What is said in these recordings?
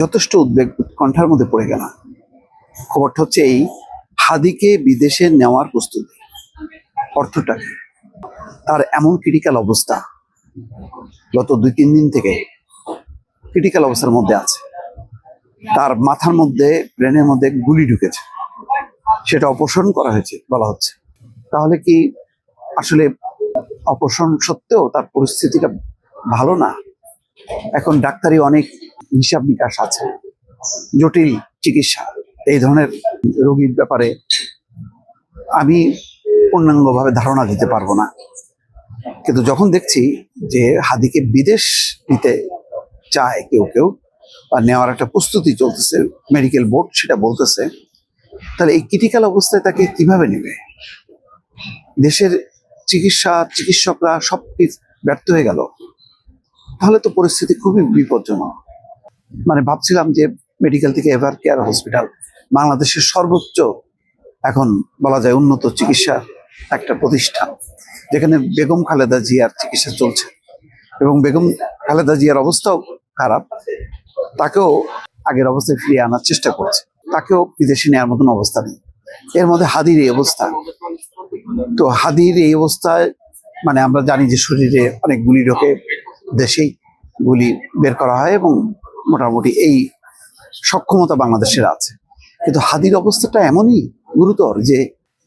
যথেষ্ট উদ্বেগ উৎকণ্ঠার মধ্যে পড়ে গেলাম। খবরটা হচ্ছে এই, হাদিকে বিদেশে নেওয়ার প্রস্তুতি। অর্থটা কি? তার এমন ক্রিটিক্যাল অবস্থা, গত 2-3 দিন থেকে ক্রিটিক্যাল অবস্থার মধ্যে আছে। তার মাথার মধ্যে, ব্রেনের মধ্যে গুলি ঢুকেছে, সেটা অপসারণ করা হয়েছে বলা হচ্ছে। তাহলে কি আসলে অপসারণ সত্ত্বেও তার পরিস্থিতিটা ভালো না? এখন ডাক্তারি অনেক হিসাব নিকাশ আছে, জটিল চিকিৎসা। এই ধরনের রোগীর ব্যাপারে আমি পূর্ণাঙ্গভাবে ধারণা দিতে পারবো না, কিন্তু যখন দেখছি যে হাদিকে বিদেশ নিতে চায় কেউ কেউ, বা নেওয়ার একটা প্রস্তুতি চলতেছে, মেডিকেল বোর্ড সেটা বলতেছে, তাহলে এই ক্রিটিক্যাল অবস্থায় তাকে কিভাবে নেবে? দেশের চিকিৎসকরা সব ব্যর্থ হয়ে গেল, তাহলে তো পরিস্থিতি খুবই বিপজ্জনক। মানে ভাবছিলাম যে মেডিকেল থেকে এভার কেয়ার হসপিটাল বাংলাদেশের সর্বোচ্চ, এখন বলা যায় উন্নত চিকিৎসার একটা প্রতিষ্ঠান, যেখানে বেগম খালেদা জিয়ার চিকিৎসা চলছে, এবং বেগম খালেদা জিয়ার অবস্থাও খারাপ, তাকেও আগের অবস্থায় ফিরিয়ে আনার চেষ্টা করছে, তাকেও বিদেশে নেওয়ার মতন অবস্থা নেই। এর মধ্যে হাদির এই অবস্থা। তো হাদির এই অবস্থায়, মানে আমরা জানি যে শরীরে অনেক গুলি ঢোকে, দেশেই গুলি বের করা হয়, এবং মোটামুটি এই সক্ষমতা বাংলাদেশের আছে। কিন্তু হাদির অবস্থাটা এমনই গুরুতর যে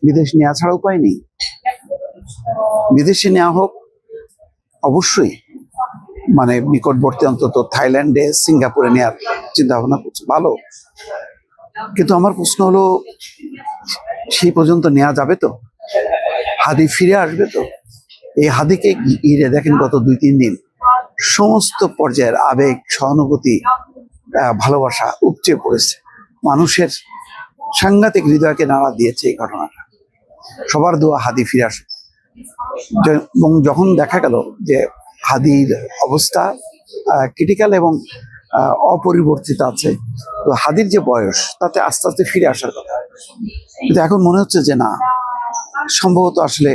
বিদেশ নেওয়া ছাড়া উপায় নেই। বিদেশে নেওয়া হোক অবশ্যই, মানে নিকটবর্তী অন্তত থাইল্যান্ডে, সিঙ্গাপুরে নেওয়ার চিন্তা ভাবনা করছে, ভালো। কিন্তু আমার প্রশ্ন হলো, সেই পর্যন্ত নেওয়া যাবে তো? হাদি ফিরে আসবে তো? এই হাদিকে ঘিরে দেখেন গত 2-3 দিন সমস্ত পর্যায়ের আবেগ, সহানুভূতি, ভালোবাসা উপচে পড়েছে। মানুষের সাংঘাতিক হৃদয়কে নাড়া দিয়েছে এই ঘটনাটা। সবার দোয়া হাদি ফিরে আসে। এবং যখন দেখা গেল যে হাদির অবস্থা ক্রিটিক্যাল এবং অপরিবর্তিত আছে, তো হাদির যে বয়স, তাতে আস্তে আস্তে ফিরে আসার কথা। কিন্তু এখন মনে হচ্ছে যে না, সম্ভবত আসলে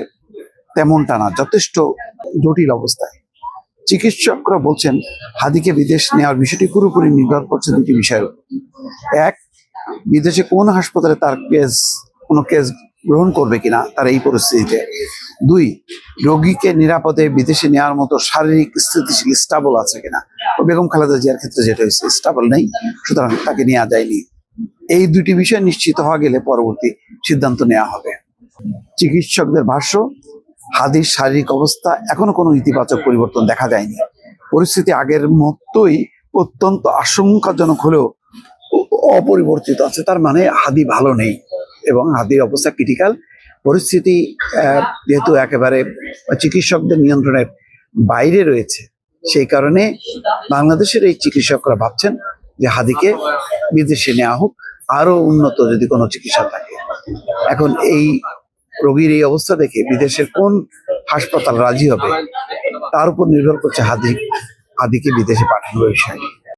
তেমনটা না, যথেষ্ট জটিল অবস্থায়। চিকিৎসকরা বলছেন হাদিকে বিদেশ নেওয়ার বিষয়টি পুরোপুরি নির্ভর করছে 2টি বিষয়ের উপর। এক, বিদেশে কোন হাসপাতালে তার কোনো কেস গ্রহণ করবে কিনা তার এই পরিস্থিতিতে। 2, রোগীকে নিরাপদে বিদেশে নেওয়ার মতো শারীরিক স্থিতিশীল স্টেবল আছে কিনা। বেগম খালেদা জিয়ার ক্ষেত্রে যেটা হয়েছে, স্টেবল নেই, সুতরাং তাকে নেওয়া যায়নি। এই 2টি বিষয় নিশ্চিত হওয়া গেলে পরবর্তী সিদ্ধান্ত নেওয়া হবে। চিকিৎসকদের ভাষ্য, হাদির শারীরিক অবস্থা এখনো কোনো ইতিবাচক পরিবর্তন দেখা যায়নি। পরিস্থিতি আগের মতোই অত্যন্ত আশঙ্কাজনক হলেও অপরিবর্তিত আছে। তার মানে হাদি ভালো নেই, এবং হাদির অবস্থা ক্রিটিক্যাল। পরিস্থিতি যেহেতু একেবারে চিকিৎসকদের নিয়ন্ত্রণের বাইরে রয়েছে, সেই কারণে বাংলাদেশের এই চিকিৎসকরা ভাবছেন যে হাদিকে বিদেশে নেওয়া হোক, আরো উন্নত যদি কোনো চিকিৎসা থাকে। এখন এই রোগীর এই অবস্থা দেখে বিদেশের কোন হাসপাতাল রাজি হবে, তার উপর নির্ভর করছে হাদিকে বিদেশে পাঠানোর বিষয়।